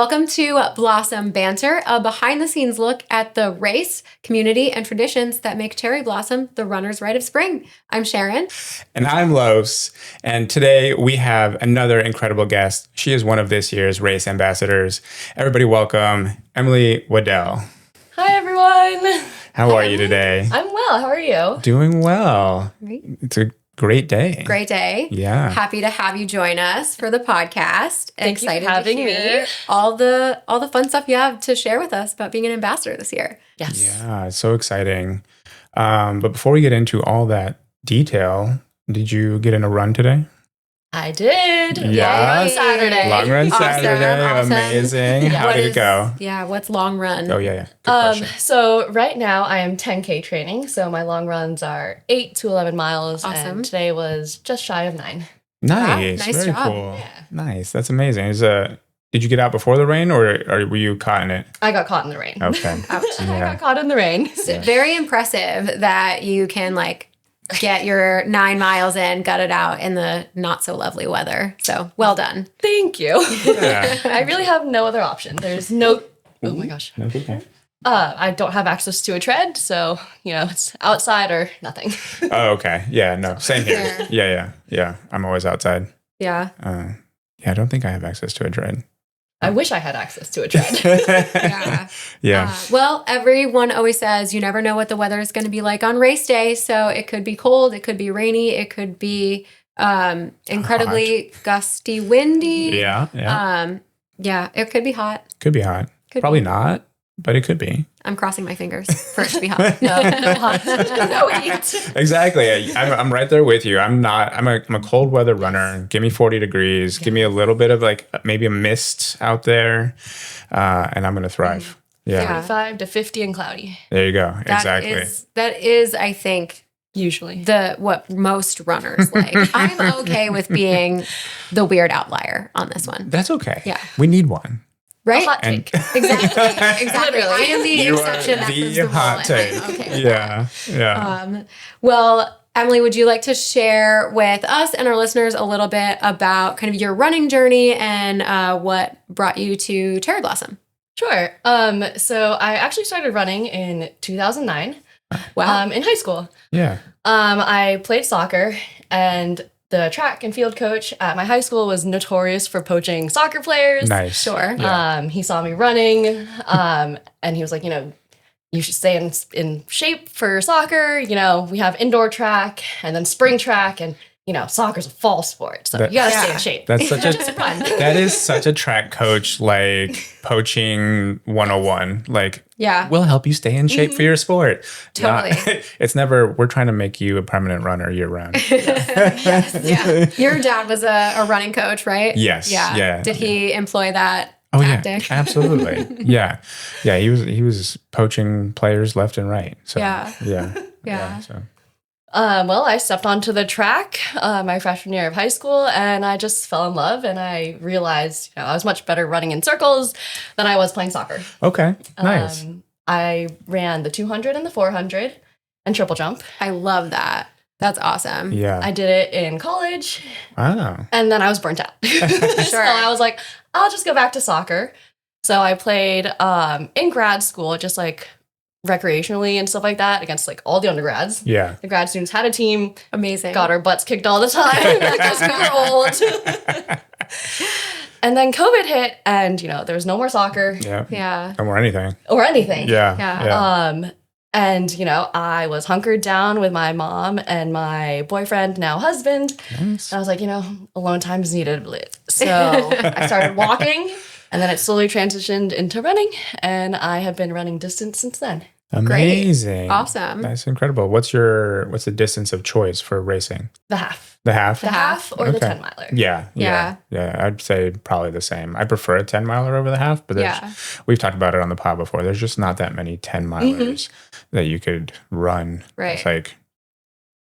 Welcome to Blossom Banter, a behind-the-scenes look at the race, community, and traditions that make cherry blossom the runner's rite of spring. I'm Sharon. And I'm Los. And today we have another incredible guest. She is one of this year's race ambassadors. Everybody welcome Emily Waddell. Hi, everyone. How are you today? I'm well. How are you? Doing well. Great. It's a great day. Great day. Yeah. Happy to have you join us for the podcast. Thank you for Excited having to hear me. all the fun stuff you have to share with us about being an ambassador this year. Yes. Yeah, it's so exciting. But before we get into all that detail, did you get in a run today? I did. Yeah. Long run Saturday. Long run Awesome, Saturday. awesome. Amazing. Yeah. How What did it is- go? Yeah, what's long run? Oh, yeah. Good question. So right now I am 10K training. So my long runs are 8 to 11 miles. Awesome. And today was just shy of 9. Nice. nice Very job. cool. Yeah. Nice. That's amazing. Did you get out before the rain or were you caught in it? I got caught in the rain. Okay. Ouch. I Yeah. got caught in the rain. Very impressive that you can get your 9 miles in, gut it out in the not so lovely weather. So well done. Thank you. Yeah. I really have no other option. There's no. Oh my gosh. That's okay. I don't have access to a tread, so it's outside or nothing. Oh, okay. Yeah, no. Same here. Fair. Yeah. I'm always outside. Yeah. I don't think I have access to a tread. I wish I had access to a tread. Yeah. Yeah. Well, everyone always says you never know what the weather is going to be like on race day. So it could be cold, it could be rainy, it could be incredibly gusty, windy. Yeah. Yeah, it could be hot. Could be hot. Could Probably be. not, but it could be. I'm crossing my fingers for it to be hot. No hot. No heat. Exactly. I'm right there with you. I'm a cold weather runner. Give me 40 degrees. Give me a little bit of maybe a mist out there, and I'm going to thrive. Yeah. 45 to 50 and cloudy. There you go. Exactly. That is, I think, Usually. what most runners like. I'm okay with being the weird outlier on this one. That's okay. Yeah. We need one. Right? A hot And- take. Exactly. I am the You exception are that proves the the hot rule. and take. I'm okay with Yeah. well, Emily, would you like to share with us and our listeners a little bit about kind of your running journey and what brought you to Cherry Blossom? Sure. So I actually started running in 2009 Wow. in high school. Yeah. I played soccer, and the track and field coach at my high school was notorious for poaching soccer players. Nice. Sure. Yeah. He saw me running, and he was like, you should stay in shape for soccer. We have indoor track and then spring track, and soccer's a fall sport, so you gotta stay in shape. That's such a fun. that is such a track coach poaching 101. Yeah. We'll help you stay in shape for your sport. Totally. It's never we're trying to make you a permanent runner year round. Yeah. Your dad was a running coach, right? Yes. Yeah. Yeah. Did he employ that Oh tactic? yeah, absolutely. Yeah. He was poaching players left and right. So Yeah. yeah. So Well, I stepped onto the track my freshman year of high school, and I just fell in love, and I realized I was much better running in circles than I was playing soccer. okay, nice. I ran the 200 and the 400 and triple jump. I love that. That's awesome. Yeah. I did it in college, Wow. and then I was burnt out. So I was like, I'll just go back to soccer. So I played in grad school, just recreationally and stuff like that, against all the undergrads. Yeah. The grad students had a team, Amazing. got our butts kicked all the time because we were old. And then COVID hit, and there was no more soccer Yeah. Yeah. No more anything. or anything. Yeah. Yeah. And I was hunkered down with my mom and my boyfriend, now husband. Nice. And I was like, alone time is needed. So I started walking, and then it slowly transitioned into running, and I have been running distance since then. Amazing. Awesome. That's incredible. What's the distance of choice for racing? The half. The half? The half or the Okay. 10 miler. Yeah. I'd say probably the same. I prefer a 10 miler over the half, but we've talked about it on the pod before. There's just not that many 10 milers that you could run. Right. It's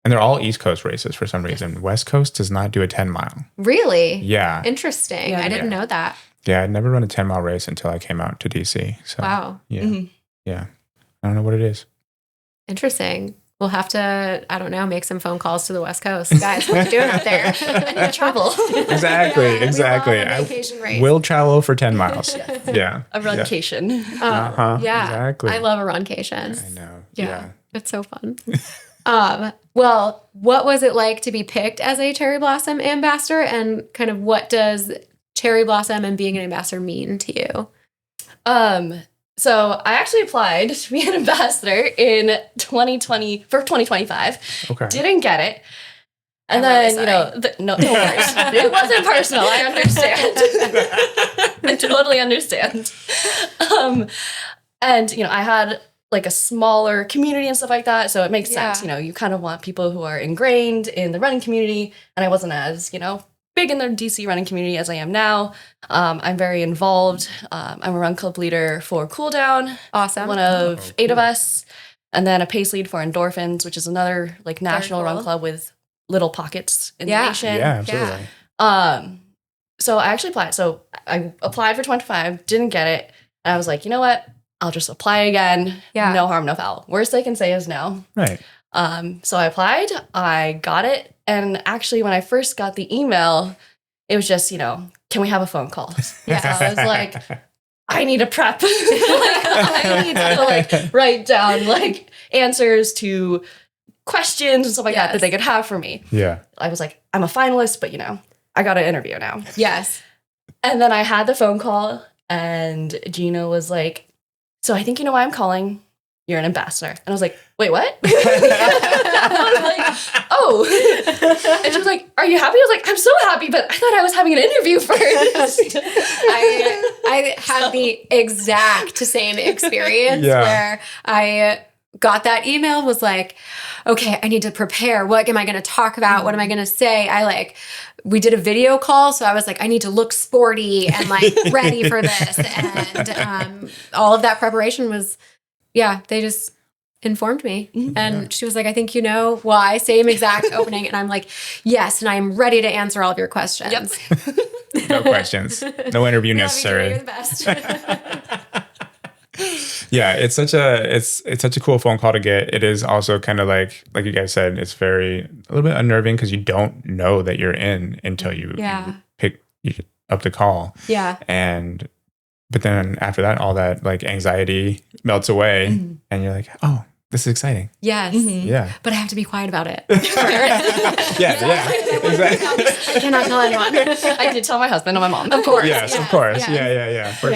and they're all East Coast races for some reason. West Coast does not do a 10 mile. Really? Yeah. Interesting. Yeah. I didn't know that. Yeah. I'd never run a 10 mile race until I came out to DC. So Wow. yeah. Mhm. Yeah. I don't know what it is. Interesting. We'll have to, I don't know, make some phone calls to the West Coast. Guys, what you doing out there? I need to travel. Exactly. We Exactly. love a vacation race. Will travel for 10 miles. Yeah. A runcation. Yeah. Exactly. I love a runcation. I know. Yeah. It's so fun. Well, what was it like to be picked as a cherry blossom ambassador, and kind of what does cherry blossom and being an ambassador mean to you? So I actually applied to be an ambassador in 2020 for 2025. Okay. Didn't get it. And I'm then, really no worries. It wasn't personal. I understand. I totally understand. And, I had like a smaller community and stuff like that. So it makes sense. You kind of want people who are ingrained in the running community. And I wasn't as, big in the DC running community as I am now. I'm very involved. I'm a run club leader for Cool Down. Awesome. One of 8 of us. And then a pace lead for Endorphins, which is another like national run club with little pockets in the nation. Yeah, absolutely. So I actually applied. So I applied for 25, didn't get it. And I was like, you know what? I'll just apply again. Yeah. No harm, no foul. Worst they can say is no. Right. So I applied, I got it. And actually, when I first got the email, it was just, can we have a phone call? Yeah. So I was like, I need to prep. I need to write down answers to questions and stuff like that they could have for me. Yeah. I was like, I'm a finalist, but I got an interview now. Yes. And then I had the phone call and Gina was like, so I think you know why I'm calling. You're an ambassador. And I was like, wait, what? I was like, oh. And she was like, are you happy? I was like, I'm so happy, but I thought I was having an interview first. I had the exact same experience where I got that email and was like, okay, I need to prepare. What am I going to talk about? What am I going to say? We did a video call. So I was like, I need to look sporty and ready for this. And all of that preparation was, they just informed me. And she was like, I think you know why. Same exact opening. And I'm like, yes. And I'm ready to answer all of your questions. Yep. No questions. No interview You're necessary. the best. Yeah, it's such a cool phone call to get. It is also kind of like you guys said, it's a little bit unnerving because you don't know that you're in until you pick up the call. Yeah. But then after that, all that anxiety melts away and you're like, oh, this is exciting. Yes. Yeah. But I have to be quiet about it. Yeah, exactly. I cannot tell anyone. I did tell my husband and my mom. Of course. Yes, of course. Yeah. For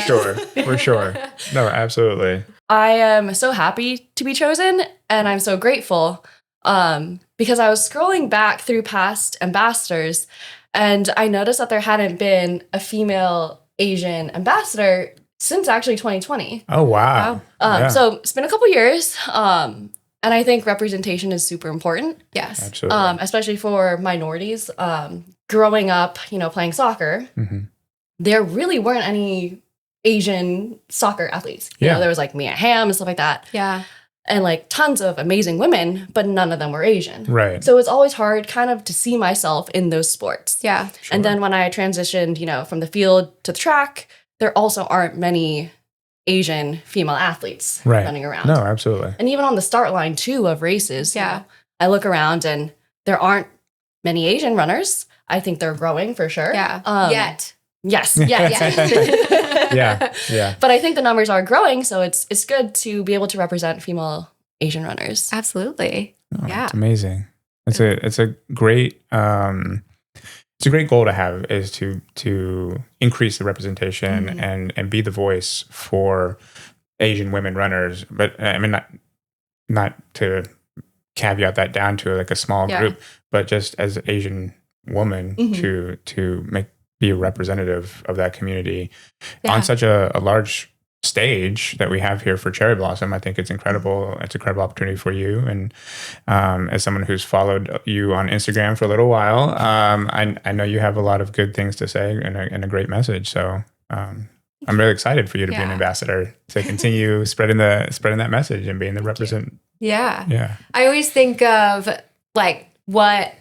sure. No, absolutely. I am so happy to be chosen and I'm so grateful because I was scrolling back through past ambassadors and I noticed that there hadn't been a female Asian ambassador since actually 2020. Oh, wow. So it's been a couple years. And I think representation is super important. Yes. Absolutely. Especially for minorities. Growing up, playing soccer, there really weren't any Asian soccer athletes. You know, there was Mia Hamm and stuff like that. Yeah. And tons of amazing women, but none of them were Asian. Right. So it's always hard kind of to see myself in those sports. Yeah. Sure. And then when I transitioned, from the field to the track, there also aren't many Asian female athletes running around. No, absolutely. And even on the start line too of races, I look around and there aren't many Asian runners. I think they're growing for sure. Yeah. Yet. Yes. Yeah. Yeah. But I think the numbers are growing, so it's good to be able to represent female Asian runners. Absolutely. Oh, it's amazing. It's a great goal to have, is to increase the representation and be the voice for Asian women runners. Be not to caveat that down to a small group, but just as an Asian woman to be a representative of that community on such a large stage that we have here for Cherry Blossom. I think it's incredible. It's an incredible opportunity for you. And as someone who's followed you on Instagram for a little while, I know you have a lot of good things to say and a great message. So I'm really excited for you to be an ambassador, to continue spreading that message and being the represent. Yeah. Yeah. I always think of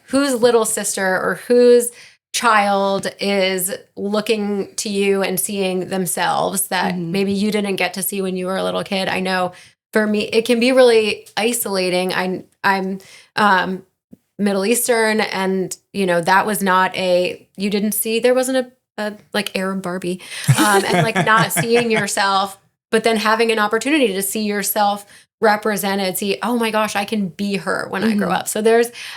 whose little sister or whose child is looking to you and seeing themselves that maybe you didn't get to see when you were a little kid. I know for me, it can be really isolating. I'm Middle Eastern, and that was not you didn't see, there wasn't a like Arab Barbie, and like not seeing yourself, but then having an opportunity to see yourself represented, see, oh my gosh, I can be her when I grow up. So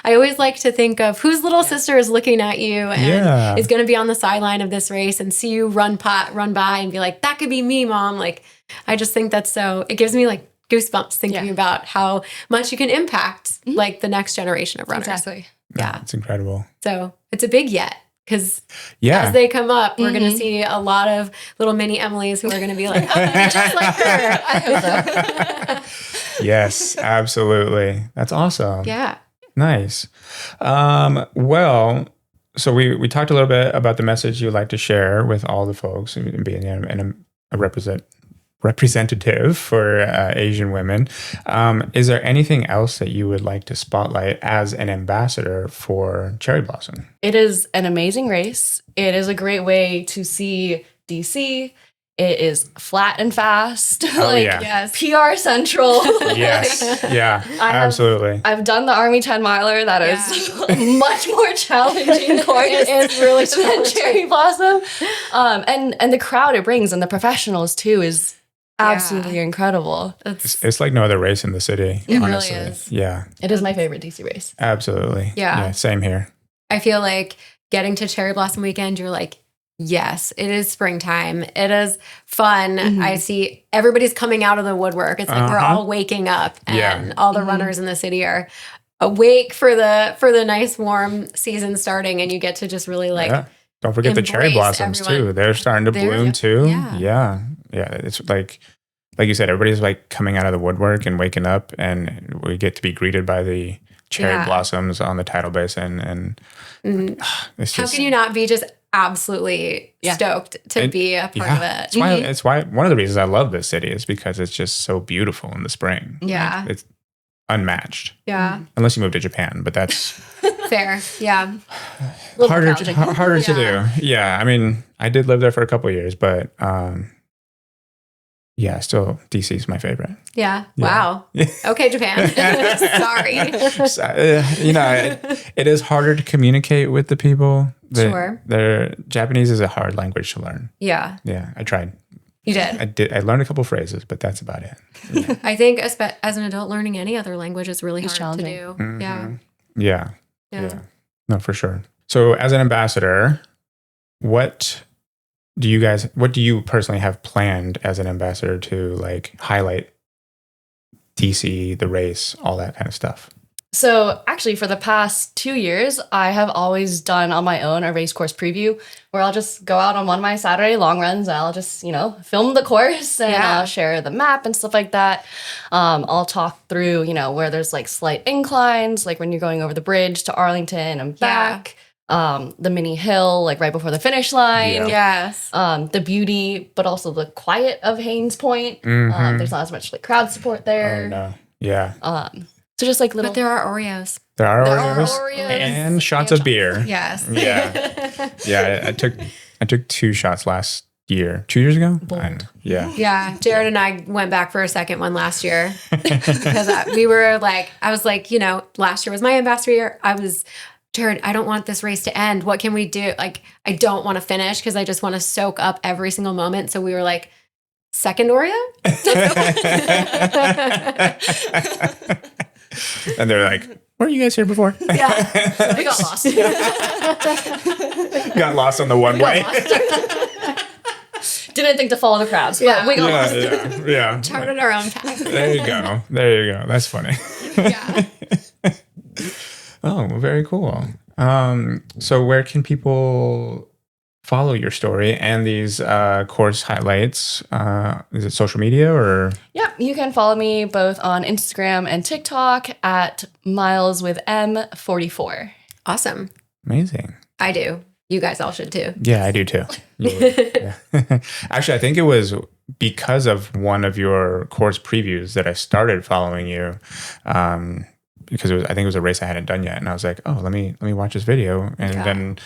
I always like to think of whose little sister is looking at you and is going to be on the sideline of this race and see you run by and be like, that could be me, Mom. Like, I just think it gives me like goosebumps thinking about how much you can impact like the next generation of runners. Exactly. Yeah. It's incredible. So it's a big yet. Because as they come up, we're going to see a lot of little mini Emilys who are going to be like, oh, just like her. I hope so. Yes, absolutely. That's awesome. Yeah. Nice. Well, so we talked a little bit about the message you'd like to share with all the folks and being a representative for Asian women. Is there anything else that you would like to spotlight as an ambassador for Cherry Blossom? It is an amazing race. It is a great way to see DC. It is flat and fast. Yes. PR Central. Yes. Yeah, absolutely. I've done the Army 10 miler. That is a much more challenging course. It is really than Cherry Blossom. And the crowd it brings and the professionals too is absolutely incredible. It's like no other race in the city. It honestly. really is. Yeah. It is my favorite DC race. Absolutely. Yeah. Same here. I feel like getting to Cherry Blossom weekend, you're like, yes, it is springtime. It is fun. I see everybody's coming out of the woodwork. It's like we're all waking up and all the runners in the city are awake for the nice warm season starting, and you get to just really like don't forget the cherry blossoms too. They're starting to bloom too. Yeah. It's like you said, everybody's like coming out of the woodwork and waking up, and we get to be greeted by the cherry blossoms on the Tidal Basin, and it's just, how can you not be just absolutely stoked to be a part of it? It's why one of the reasons I love this city is because it's just so beautiful in the spring. Yeah, it's unmatched. Yeah, unless you move to Japan, but that's fair. Yeah, harder to do. Yeah, I mean, I did live there for a couple of years, but still DC is my favorite. Yeah. Wow. Okay, Japan. Sorry. It is harder to communicate with the people. Sure. Japanese is a hard language to learn. Yeah. Yeah, I tried. You did? I learned a couple phrases, but that's about it. Yeah. I think as an adult, learning any other language is really hard to do. Mm-hmm. Yeah. No, for sure. So as an ambassador, what do you personally have planned as an ambassador to like highlight DC, the race, all that kind of stuff? So actually for the past 2 years, I have always done on my own a race course preview where I'll just go out on one of my Saturday long runs and I'll just, film the course and I'll share the map and stuff like that. I'll talk through, where there's like slight inclines, like when you're going over the bridge to Arlington and back. The mini hill, like right before the finish line. Yes. The beauty, but also the quiet of Haynes Point. There's not as much like crowd support there. Oh, no. Yeah. So just like little. But there are Oreos. There are Oreos. And shots of beer. Yes. Yeah. Yeah. I took 2 shots last year. 2 years ago? Yeah. Yeah. Jared and I went back for a second one last year because I was like, last year was my ambassador year. Jared, I don't want this race to end. What can we do? Like, I don't want to finish because I just want to soak up every single moment. So we were like, second Oreo? And they're like, weren't you guys here before? Yeah. We got lost. Got lost on the one way. Didn't think to follow the crowds, but we got lost. Yeah. Charted our own path. There you go. That's funny. Yeah. Oh, very cool. So where can people follow your story and these course highlights? Is it social media or? Yeah, you can follow me both on Instagram and TikTok at mileswithm44. Awesome. Amazing. I do. You guys all should too. Yeah, I do too. Yeah. Actually, I think it was because of one of your course previews that I started following you. Because I think it was a race I hadn't done yet, and I was like, "Oh, let me watch this video," and then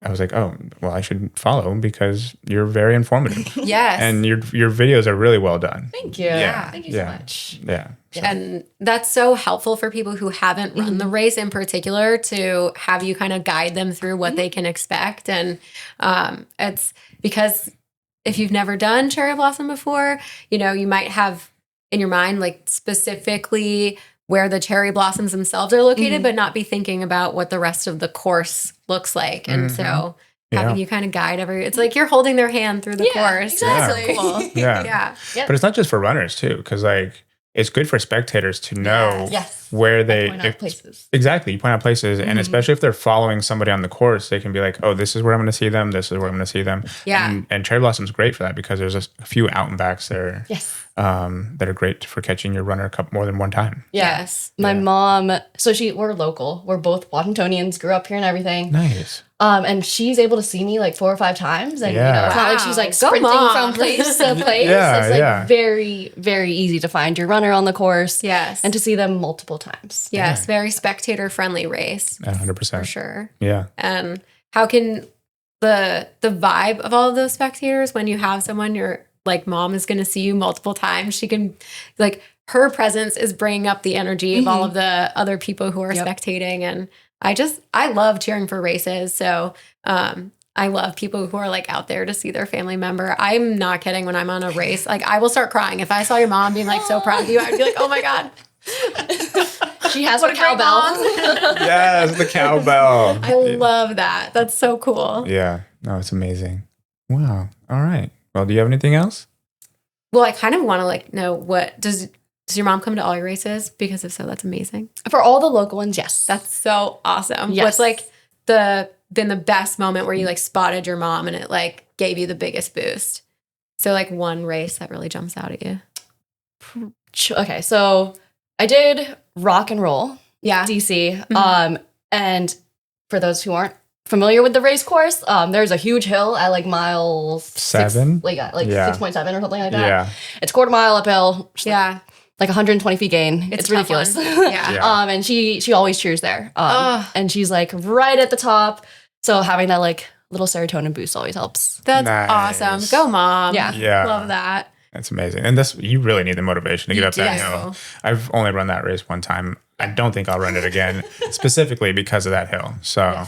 I was like, oh, well, I should follow because you're very informative. Yes. And your videos are really well done. Thank you. Yeah. Thank you so much. Yeah. So. And that's so helpful for people who haven't run the race in particular to have you kind of guide them through what they can expect. And it's because if you've never done Cherry Blossom before, you know, you might have in your mind like specifically where the cherry blossoms themselves are located, but not be thinking about what the rest of the course looks like. And so having you kind of guide it's like you're holding their hand through the course. Exactly. That's cool. Yeah. But it's not just for runners too, because like it's good for spectators to know where they point out places. Exactly. You point out places, and especially if they're following somebody on the course, they can be like, oh, this is where I'm going to see them. This is where I'm going to see them. Yeah. And Cherry Blossom's great for that because there's a few out and backs there. Yes. That are great for catching your runner more than one time. Yes. My mom, so we're local. We're both Washingtonians, grew up here and everything. Nice. And she's able to see me like 4 or 5 times. And you know, it's not like she's like Go sprinting Mom. from place to place. It's like very, very easy to find your runner on the course. Yes. And to see them multiple times. Yes. Very spectator friendly race. 100%. For sure. Yeah. And how can the vibe of all of those spectators, when you have someone you're like mom is going to see you multiple times, she can like her presence is bringing up the energy of all of the other people who are spectating. And I love cheering for races. So I love people who are like out there to see their family member. I'm not kidding. When I'm on a race, like I will start crying. If I saw your mom being like so proud of you, I'd be like, oh my God. She has her cowbell. Yes, the cowbell. I love that. That's so cool. Yeah. No, it's amazing. Wow. All right. Well, do you have anything else? Well, I kind of want to like know what does your mom come to all your races? Because if so, that's amazing. For all the local ones, yes. That's so awesome. Yes. What's like been the best moment where you like spotted your mom and it like gave you the biggest boost? So like one race that really jumps out at you. Okay, so I did rock and roll, DC. And for those who aren't familiar with the race course, there's a huge hill at like mile 7, 6.7 or something like that. Yeah. It's quarter mile uphill. Yeah. Like 120 feet gain. It's ridiculous. Yeah. And she always cheers there. And she's like right at the top. So having that like little serotonin boost always helps. That's awesome. Go mom. Yeah. Love that. That's amazing. And you really need the motivation to get up that hill. I've only run that race one time. I don't think I'll run it again, specifically because of that hill. So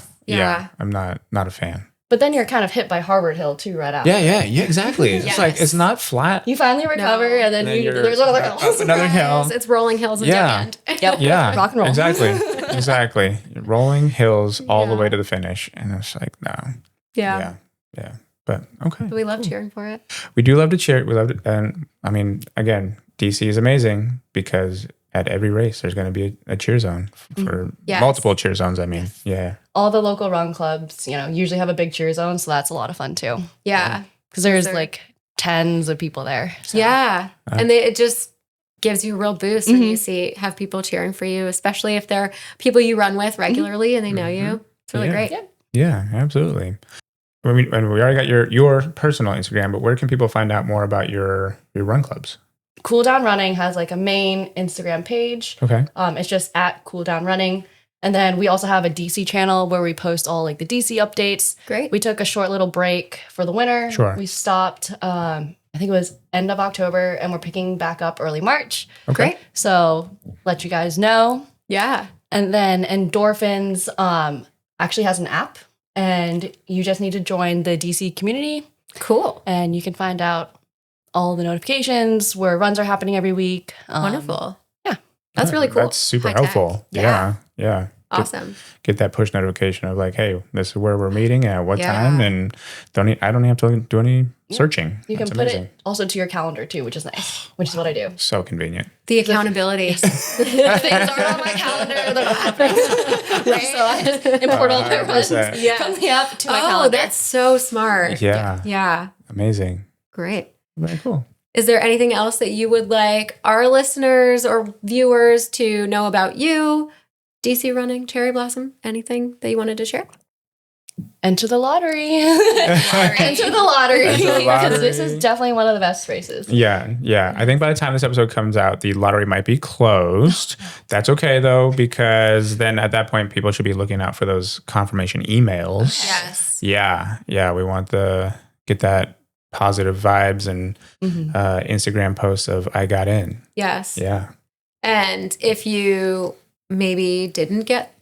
I'm not a fan. But then you're kind of hit by Harvard Hill too, right after. Yeah, exactly. It's like it's not flat. You finally recover, and then there's another hill. Another hill. It's rolling hills and dead end. Yep. Yeah. Rock and roll. Exactly. Rolling hills all the way to the finish, and it's like no. Yeah. But okay. We love cheering for it. We do love to cheer. We love it, and I mean, again, DC is amazing because at every race there's going to be a cheer zone for multiple cheer zones. I mean, all the local run clubs, usually have a big cheer zone, so that's a lot of fun too. Yeah, because there's like tons of people there. So. Yeah, and it just gives you a real boost when you have people cheering for you, especially if they're people you run with regularly and they know you. It's really great. Yeah, absolutely. I mean, and we already got your personal Instagram, but where can people find out more about your run clubs? Cool Down Running has like a main Instagram page. Okay. It's just at Cool Down Running. And then we also have a DC channel where we post all like the DC updates. Great. We took a short little break for the winter. Sure. We stopped, I think it was end of October, and we're picking back up early March. Okay. Great. So let you guys know. Yeah. And then Endorphins actually has an app, and you just need to join the DC community. Cool. And you can find out all the notifications where runs are happening every week. Wonderful. Yeah. That's really cool. That's super High-tech. helpful. Yeah. Yeah. Awesome. Get that push notification of like, hey, this is where we're meeting at what time, and I don't have to do any searching. You That's can put amazing. it also to your calendar too, which is nice, which is what I do. So convenient. The accountability. Things aren't on my calendar, they're not happening. So I just import all my runs 100%. from the app to my Oh, calendar. that's so smart. Yeah. Yeah. Amazing. Great. Very cool. Is there anything else that you would like our listeners or viewers to know about you, DC Running, Cherry Blossom? Anything that you wanted to share? enter the lottery. Enter the lottery. Because this is definitely one of the best races. Yeah. I think by the time this episode comes out, the lottery might be closed. That's okay, though, because then at that point, people should be looking out for those confirmation emails. Yes. Yeah. We want get that positive vibes and Instagram posts of I got in. Yes. Yeah. And if you maybe didn't get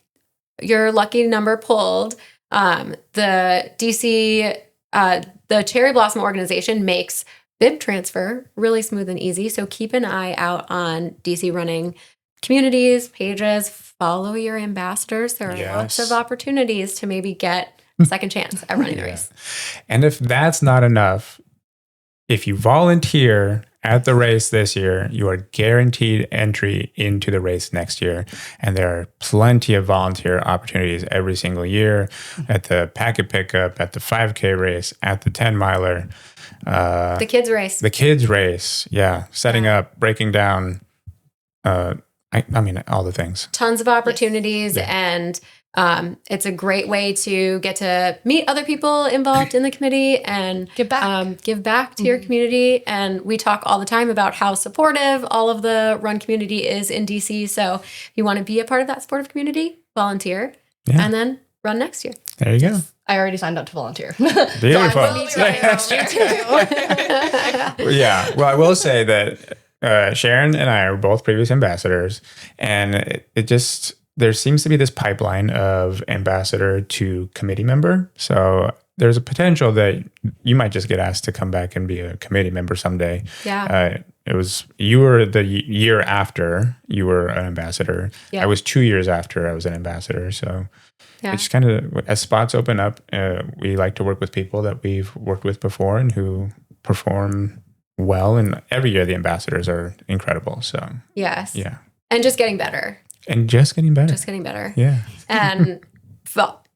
your lucky number pulled, the DC, the Cherry Blossom organization makes bib transfer really smooth and easy. So keep an eye out on DC running communities, pages, follow your ambassadors. There are lots of opportunities to maybe get a second chance at running the race. And if that's not enough, if you volunteer at the race this year, you are guaranteed entry into the race next year. And there are plenty of volunteer opportunities every single year at the packet pickup, at the 5K race, at the 10 miler. The kids race. The kids race. Yeah. Setting up, breaking down. I mean, all the things. Tons of opportunities. And it's a great way to get to meet other people involved in the committee and give back to your community. And we talk all the time about how supportive all of the run community is in DC. So if you want to be a part of that supportive community, volunteer and then run next year. There you go. I already signed up to volunteer. Beautiful. Yeah. Well, I will say that Sharon and I are both previous ambassadors, and there seems to be this pipeline of ambassador to committee member. So there's a potential that you might just get asked to come back and be a committee member someday. Yeah. You were the year after you were an ambassador. Yeah. I was 2 years after I was an ambassador. So it's just kind of, as spots open up, we like to work with people that we've worked with before and who perform well. And every year the ambassadors are incredible. So yes. Yeah. And just getting better. And just getting better. Just getting better. Yeah. And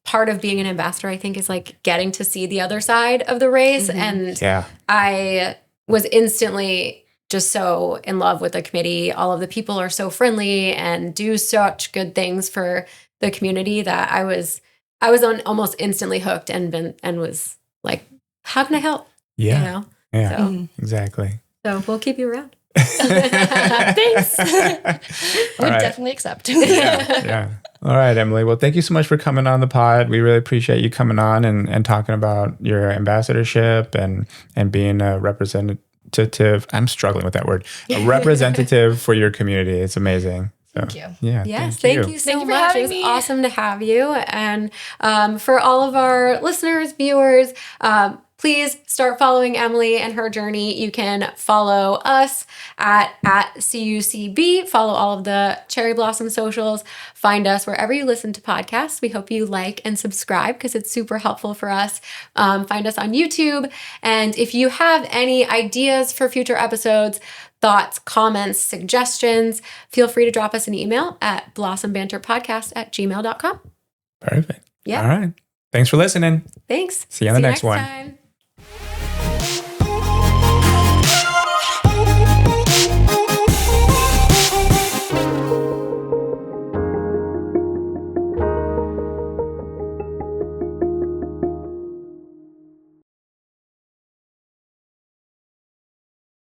part of being an ambassador, I think, is like getting to see the other side of the race. And I was instantly just so in love with the committee. All of the people are so friendly and do such good things for the community that I was almost instantly hooked and was like, how can I help? Yeah. You know? Yeah. So, exactly. So we'll keep you around. Thanks. Would definitely accept. Yeah. All right, Emily. Well, thank you so much for coming on the pod. We really appreciate you coming on and talking about your ambassadorship and being a representative. I'm struggling with that word. A representative for your community. It's amazing. So, thank you. Yeah. Yes. Thank you so much. It was awesome to have you. And for all of our listeners, viewers, please start following Emily and her journey. You can follow us at CUCB, follow all of the Cherry Blossom socials, find us wherever you listen to podcasts. We hope you like and subscribe because it's super helpful for us. Find us on YouTube. And if you have any ideas for future episodes, thoughts, comments, suggestions, feel free to drop us an email at blossombanterpodcast@gmail.com. Perfect. Yeah. All right. Thanks for listening. Thanks. See you on the next one. Time.